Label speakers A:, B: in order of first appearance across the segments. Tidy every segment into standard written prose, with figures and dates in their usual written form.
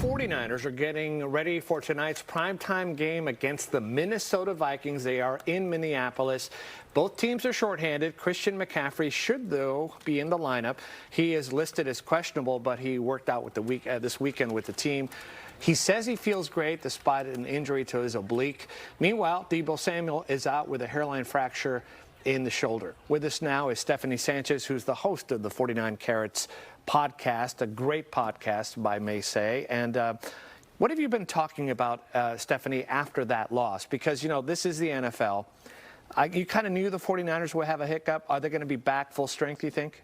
A: 49ers are getting ready for tonight's primetime game against the Minnesota Vikings. They are in Minneapolis. Both teams are shorthanded. Christian McCaffrey should, though, be in the lineup. He is listed as questionable, but he worked out with this weekend with the team. He says he feels great despite an injury to his oblique. Meanwhile, Deebo Samuel is out with a hairline fracture in the shoulder. With us now is Stephanie Sanchez, who's the host of the 49 Carats podcast, a great podcast, I may say. And what have you been talking about, Stephanie, after that loss? Because, you know, this is the NFL. You kind of knew the 49ers would have a hiccup. Are they going to be back full strength, you think?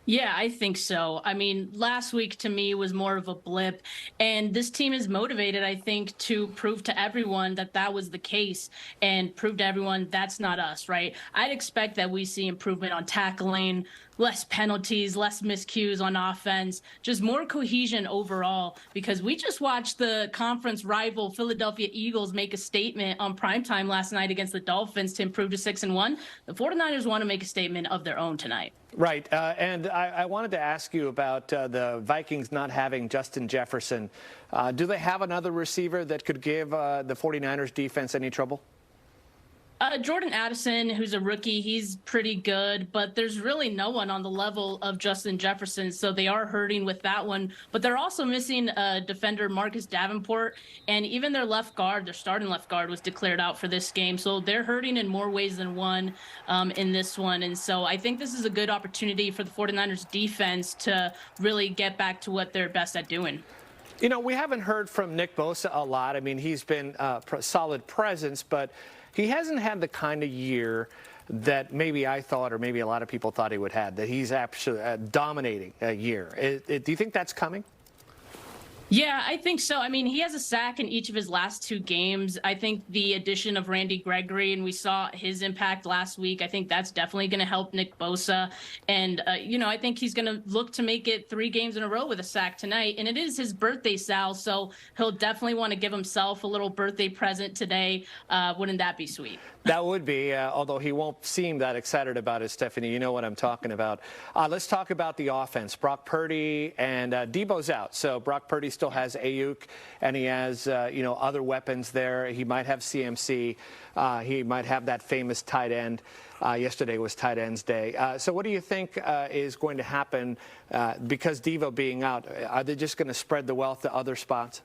B: Yeah, I think so. I mean, last week to me was more of a blip, and this team is motivated, I think, to prove to everyone that that was the case and prove to everyone that's not us, right? I'd expect that we see improvement on tackling, less penalties, less miscues on offense, just more cohesion overall, because we just watched the conference rival Philadelphia Eagles make a statement on primetime last night against the Dolphins to improve to 6-1. The 49ers want to make a statement of their own tonight.
A: Right. And I wanted to ask you about the Vikings not having Justin Jefferson. Do they have another receiver that could give the 49ers defense any trouble?
B: Jordan Addison, who's a rookie, he's pretty good, but there's really no one on the level of Justin Jefferson, so they are hurting with that one. But they're also missing defender Marcus Davenport, and even their left guard, their starting left guard, was declared out for this game. So they're hurting in more ways than one in this one. And so I think this is a good opportunity for the 49ers defense to really get back to what they're best at doing.
A: You know, we haven't heard from Nick Bosa a lot. I mean, he's been a solid presence, but he hasn't had the kind of year that maybe I thought or maybe a lot of people thought he would have, that he's absolutely dominating a year. Do you think that's coming?
B: Yeah, I think so. I mean, he has a sack in each of his last two games. I think the addition of Randy Gregory, and we saw his impact last week, I think that's definitely going to help Nick Bosa. And, you know, I think he's going to look to make it 3 games in a row with a sack tonight. And it is his birthday, Sal, so he'll definitely want to give himself a little birthday present today. Wouldn't that be sweet?
A: That would be, although he won't seem that excited about it, Stephanie. You know what I'm talking about. Let's talk about the offense. Brock Purdy and Deebo's out. So Brock Purdy still has Ayuk, and he has, you know, other weapons there. He might have CMC. He might have that famous tight end. Yesterday was tight ends day. So what do you think is going to happen because Deebo being out? Are they just going to spread the wealth to other spots?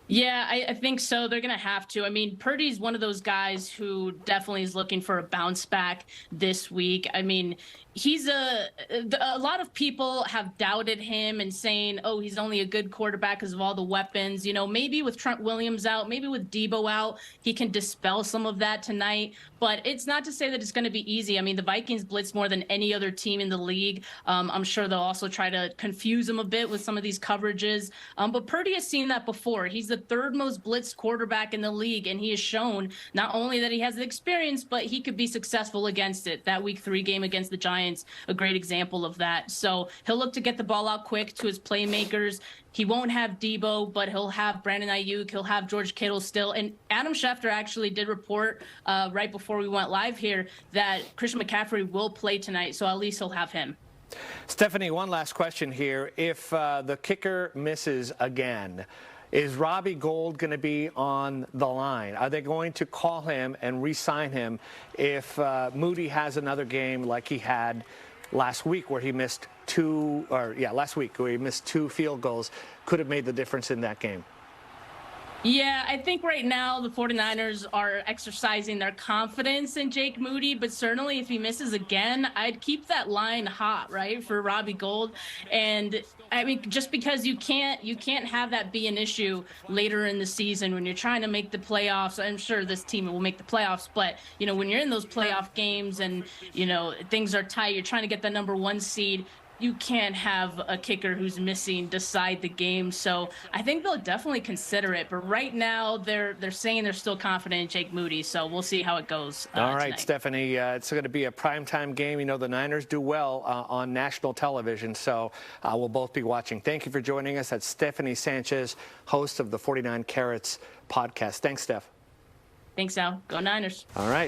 B: Yeah, I think so. They're going to have to. I mean, Purdy's one of those guys who definitely is looking for a bounce back this week. I mean, he's a lot of people have doubted him and saying, oh, he's only a good quarterback because of all the weapons. You know, maybe with Trent Williams out, maybe with Deebo out, he can dispel some of that tonight. But it's not to say that it's going to be easy. I mean, the Vikings blitz more than any other team in the league. I'm sure they'll also try to confuse him a bit with some of these coverages. But Purdy has seen that before. He's the 3rd most blitzed quarterback in the league, and he has shown not only that he has the experience, but he could be successful against it. That Week 3 game against the Giants, a great example of that. So he'll look to get the ball out quick to his playmakers. He won't have Deebo, but he'll have Brandon Ayuk. He'll have George Kittle still. And Adam Schefter actually did report right before we went live here that Christian McCaffrey will play tonight, so at least he'll have him.
A: Stephanie, one last question here. If the kicker misses again, is Robbie Gould going to be on the line? Are they going to call him and re-sign him if Moody has another game like he had last week where he missed last week where he missed 2 field goals, could have made the difference in that game?
B: Yeah, I think right now the 49ers are exercising their confidence in Jake Moody, but certainly if he misses again, I'd keep that line hot, right, for Robbie Gould. And I mean, just because you can't have that be an issue later in the season when you're trying to make the playoffs. I'm sure this team will make the playoffs, but you know, when you're in those playoff games and you know things are tight, you're trying to get the #1 seed. You can't have a kicker who's missing decide the game. So I think they'll definitely consider it. But right now, they're saying they're still confident in Jake Moody. So we'll see how it goes
A: All right,
B: tonight.
A: Stephanie, it's going to be a primetime game. You know, the Niners do well on national television. So we'll both be watching. Thank you for joining us. That's Stephanie Sanchez, host of the 49 Carats podcast. Thanks, Steph.
B: Thanks, Al. Go Niners.
A: All right.